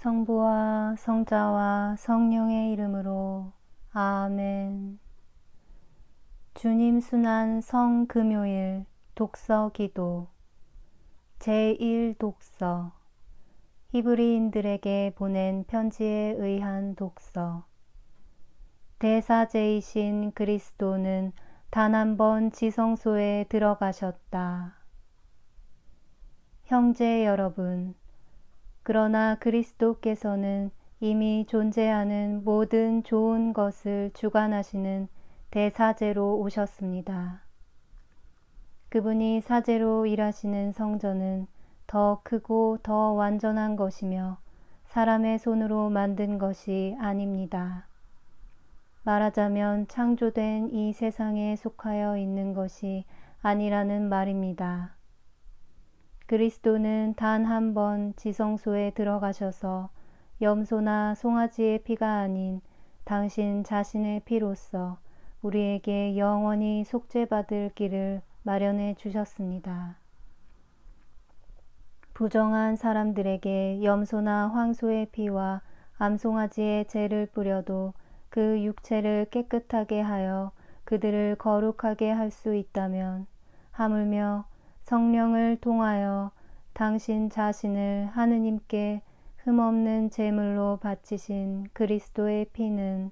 성부와 성자와 성령의 이름으로 아멘. 주님 순환 성금요일 독서 기도 제1독서 히브리인들에게 보낸 편지에 의한 독서. 대사제이신 그리스도는 단 한 번 지성소에 들어가셨다. 형제 여러분, 그러나 그리스도께서는 이미 존재하는 모든 좋은 것을 주관하시는 대사제로 오셨습니다. 그분이 사제로 일하시는 성전은 더 크고 더 완전한 것이며 사람의 손으로 만든 것이 아닙니다. 말하자면 창조된 이 세상에 속하여 있는 것이 아니라는 말입니다. 그리스도는 단 한 번 지성소에 들어가셔서 염소나 송아지의 피가 아닌 당신 자신의 피로써 우리에게 영원히 속죄받을 길을 마련해 주셨습니다. 부정한 사람들에게 염소나 황소의 피와 암송아지의 재를 뿌려도 그 육체를 깨끗하게 하여 그들을 거룩하게 할 수 있다면 하물며 성령을 통하여 당신 자신을 하느님께 흠없는 제물로 바치신 그리스도의 피는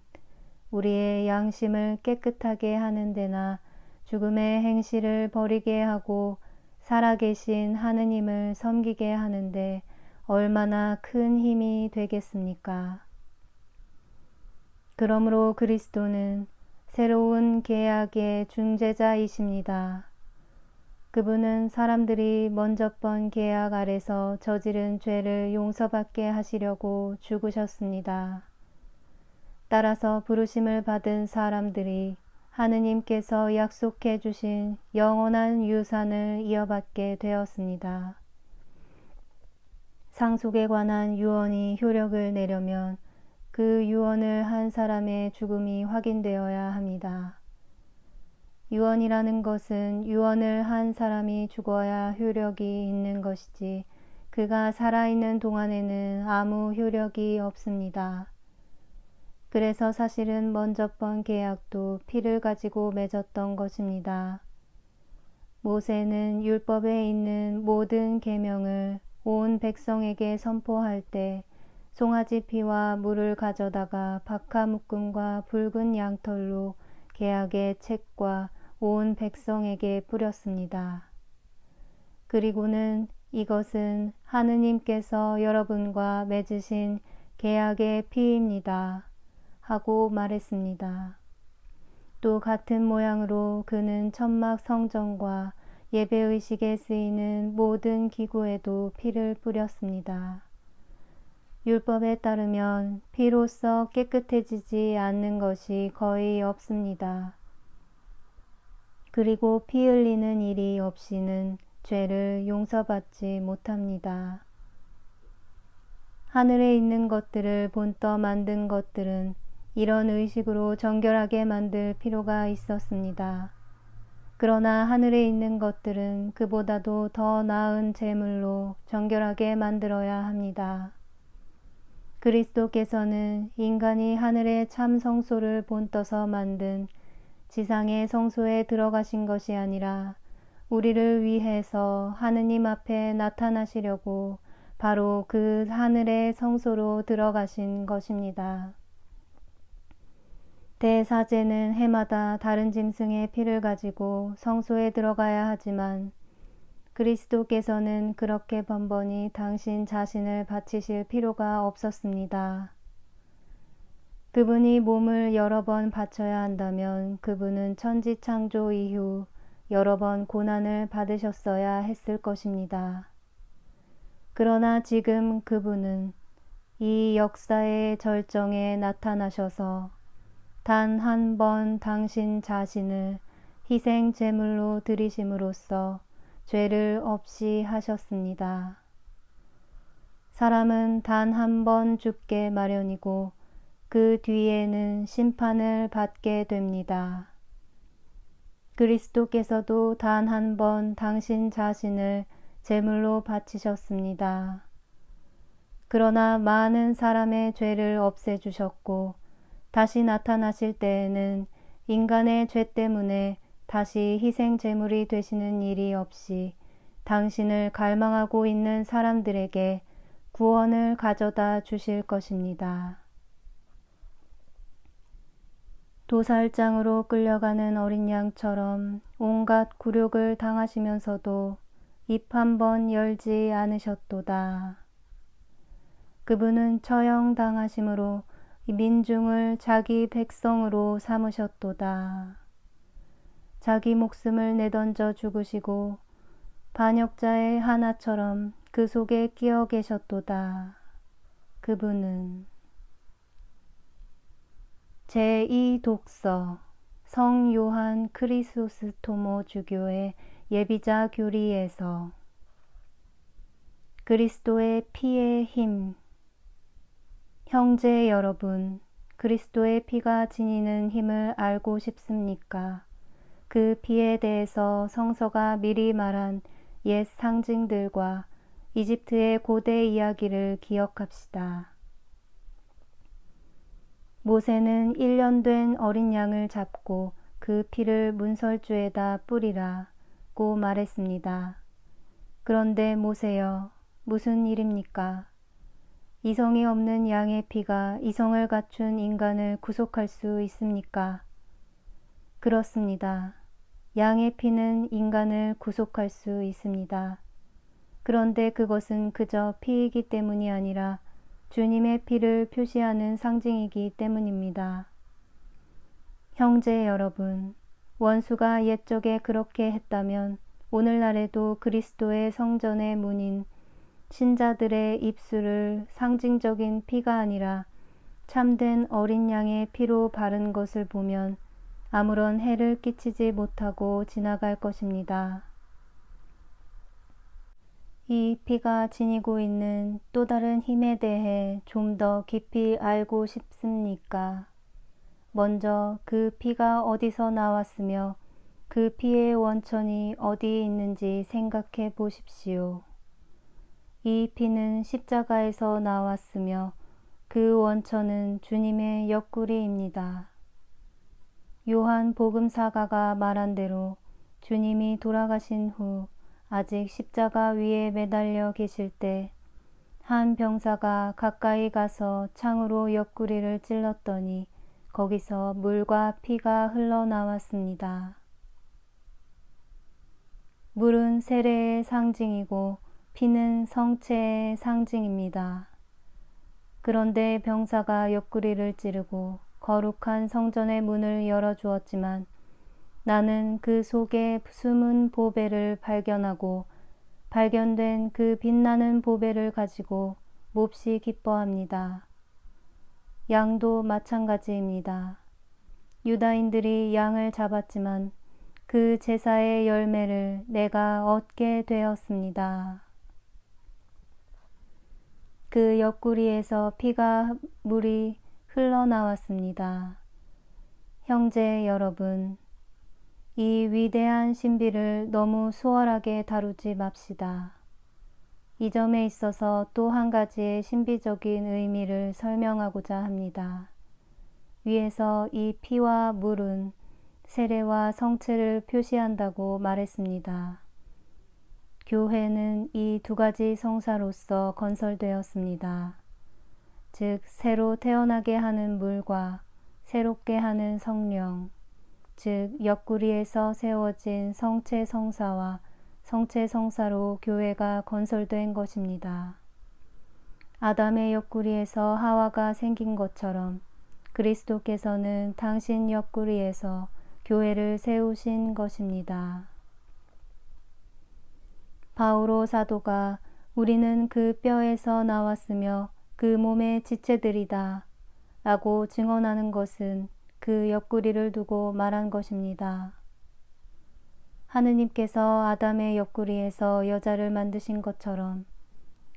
우리의 양심을 깨끗하게 하는 데나 죽음의 행실을 버리게 하고 살아계신 하느님을 섬기게 하는데 얼마나 큰 힘이 되겠습니까? 그러므로 그리스도는 새로운 계약의 중재자이십니다. 그분은 사람들이 먼저번 계약 아래서 저지른 죄를 용서받게 하시려고 죽으셨습니다. 따라서 부르심을 받은 사람들이 하느님께서 약속해 주신 영원한 유산을 이어받게 되었습니다. 상속에 관한 유언이 효력을 내려면 그 유언을 한 사람의 죽음이 확인되어야 합니다. 유언이라는 것은 유언을 한 사람이 죽어야 효력이 있는 것이지 그가 살아있는 동안에는 아무 효력이 없습니다. 그래서 사실은 먼저번 계약도 피를 가지고 맺었던 것입니다. 모세는 율법에 있는 모든 계명을 온 백성에게 선포할 때 송아지 피와 물을 가져다가 박하 묶음과 붉은 양털로 계약의 책과 온 백성에게 뿌렸습니다. 그리고는 이것은 하느님께서 여러분과 맺으신 계약의 피입니다 하고 말했습니다. 또 같은 모양으로 그는 천막 성전과 예배의식에 쓰이는 모든 기구에도 피를 뿌렸습니다. 율법에 따르면 피로써 깨끗해지지 않는 것이 거의 없습니다. 그리고 피 흘리는 일이 없이는 죄를 용서받지 못합니다. 하늘에 있는 것들을 본떠 만든 것들은 이런 의식으로 정결하게 만들 필요가 있었습니다. 그러나 하늘에 있는 것들은 그보다도 더 나은 제물로 정결하게 만들어야 합니다. 그리스도께서는 인간이 하늘의 참 성소를 본떠서 만든 지상의 성소에 들어가신 것이 아니라 우리를 위해서 하느님 앞에 나타나시려고 바로 그 하늘의 성소로 들어가신 것입니다. 대사제는 해마다 다른 짐승의 피를 가지고 성소에 들어가야 하지만 그리스도께서는 그렇게 번번이 당신 자신을 바치실 필요가 없었습니다. 그분이 몸을 여러 번 바쳐야 한다면 그분은 천지창조 이후 여러 번 고난을 받으셨어야 했을 것입니다. 그러나 지금 그분은 이 역사의 절정에 나타나셔서 단 한 번 당신 자신을 희생 제물로 드리심으로써 죄를 없이 하셨습니다. 사람은 단 한 번 죽게 마련이고 그 뒤에는 심판을 받게 됩니다. 그리스도께서도 단 한 번 당신 자신을 제물로 바치셨습니다. 그러나 많은 사람의 죄를 없애주셨고 다시 나타나실 때에는 인간의 죄 때문에 다시 희생 제물이 되시는 일이 없이 당신을 갈망하고 있는 사람들에게 구원을 가져다 주실 것입니다. 도살장으로 끌려가는 어린 양처럼 온갖 굴욕을 당하시면서도 입 한 번 열지 않으셨도다. 그분은 처형당하심으로 민중을 자기 백성으로 삼으셨도다. 자기 목숨을 내던져 죽으시고 반역자의 하나처럼 그 속에 끼어 계셨도다. 그분은 제2독서 성 요한 크리소스토모 주교의 예비자 교리에서 그리스도의 피의 힘. 형제 여러분, 그리스도의 피가 지니는 힘을 알고 싶습니까? 그 피에 대해서 성서가 미리 말한 옛 상징들과 이집트의 고대 이야기를 기억합시다. 모세는 1년 된 어린 양을 잡고 그 피를 문설주에다 뿌리라고 말했습니다. 그런데 모세여, 무슨 일입니까? 이성이 없는 양의 피가 이성을 갖춘 인간을 구속할 수 있습니까? 그렇습니다. 양의 피는 인간을 구속할 수 있습니다. 그런데 그것은 그저 피이기 때문이 아니라 주님의 피를 표시하는 상징이기 때문입니다. 형제 여러분, 원수가 옛적에 그렇게 했다면 오늘날에도 그리스도의 성전의 문인 신자들의 입술을 상징적인 피가 아니라 참된 어린 양의 피로 바른 것을 보면 아무런 해를 끼치지 못하고 지나갈 것입니다. 이 피가 지니고 있는 또 다른 힘에 대해 좀 더 깊이 알고 싶습니까? 먼저 그 피가 어디서 나왔으며 그 피의 원천이 어디 있는지 생각해 보십시오. 이 피는 십자가에서 나왔으며 그 원천은 주님의 옆구리입니다. 요한 복음사가가 말한 대로 주님이 돌아가신 후 아직 십자가 위에 매달려 계실 때 한 병사가 가까이 가서 창으로 옆구리를 찔렀더니 거기서 물과 피가 흘러나왔습니다. 물은 세례의 상징이고 피는 성체의 상징입니다. 그런데 병사가 옆구리를 찌르고 거룩한 성전의 문을 열어주었지만 나는 그 속에 숨은 보배를 발견하고 발견된 그 빛나는 보배를 가지고 몹시 기뻐합니다. 양도 마찬가지입니다. 유다인들이 양을 잡았지만 그 제사의 열매를 내가 얻게 되었습니다. 그 옆구리에서 피가 물이 흘러나왔습니다. 형제 여러분, 이 위대한 신비를 너무 수월하게 다루지 맙시다. 이 점에 있어서 또 한 가지의 신비적인 의미를 설명하고자 합니다. 위에서 이 피와 물은 세례와 성체를 표시한다고 말했습니다. 교회는 이 두 가지 성사로서 건설되었습니다. 즉 새로 태어나게 하는 물과 새롭게 하는 성령, 즉 옆구리에서 세워진 성체 성사와 성체 성사로 교회가 건설된 것입니다. 아담의 옆구리에서 하와가 생긴 것처럼 그리스도께서는 당신 옆구리에서 교회를 세우신 것입니다. 바오로 사도가 우리는 그 뼈에서 나왔으며 그 몸의 지체들이다 라고 증언하는 것은 그 옆구리를 두고 말한 것입니다. 하느님께서 아담의 옆구리에서 여자를 만드신 것처럼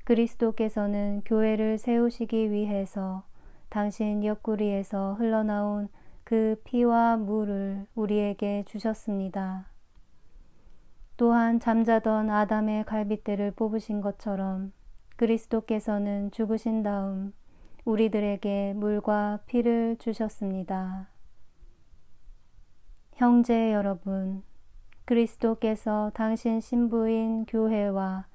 그리스도께서는 교회를 세우시기 위해서 당신 옆구리에서 흘러나온 그 피와 물을 우리에게 주셨습니다. 또한 잠자던 아담의 갈빗대를 뽑으신 것처럼 그리스도께서는 죽으신 다음 우리들에게 물과 피를 주셨습니다. 형제 여러분, 그리스도께서 당신 신부인 교회와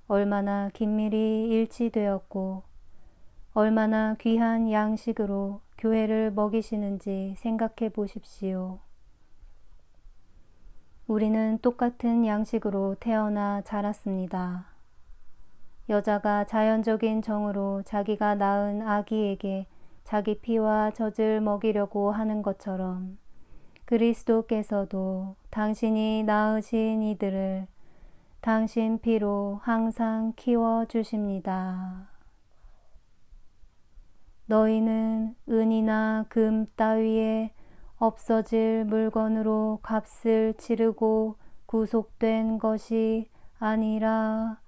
얼마나 긴밀히 일치되었고 얼마나 귀한 양식으로 교회를 먹이시는지 생각해 보십시오. 우리는 똑같은 양식으로 태어나 자랐습니다. 여자가 자연적인 정으로 자기가 낳은 아기에게 자기 피와 젖을 먹이려고 하는 것처럼 그리스도께서도 당신이 낳으신 이들을 당신 피로 항상 키워주십니다. 너희는 은이나 금 따위에 없어질 물건으로 값을 치르고 구속된 것이 아니라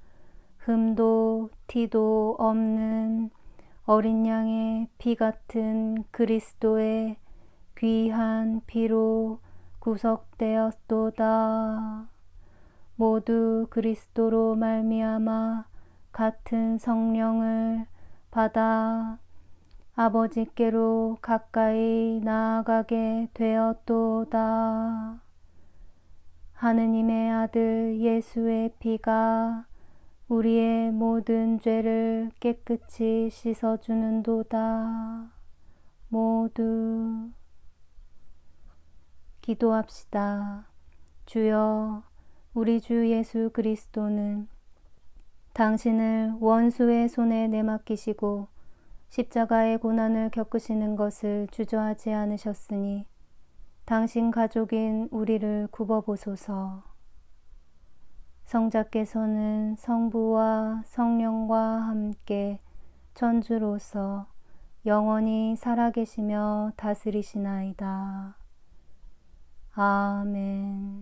흠도 티도 없는 어린 양의 피 같은 그리스도의 귀한 피로 구속되었도다. 모두 그리스도로 말미암아 같은 성령을 받아 아버지께로 가까이 나아가게 되었도다. 하느님의 아들 예수의 피가 우리의 모든 죄를 깨끗이 씻어주는도다. 모두 기도합시다. 주여, 우리 주 예수 그리스도는 당신을 원수의 손에 내맡기시고 십자가의 고난을 겪으시는 것을 주저하지 않으셨으니 당신 가족인 우리를 굽어보소서. 성자께서는 성부와 성령과 함께 천주로서 영원히 살아계시며 다스리시나이다. 아멘.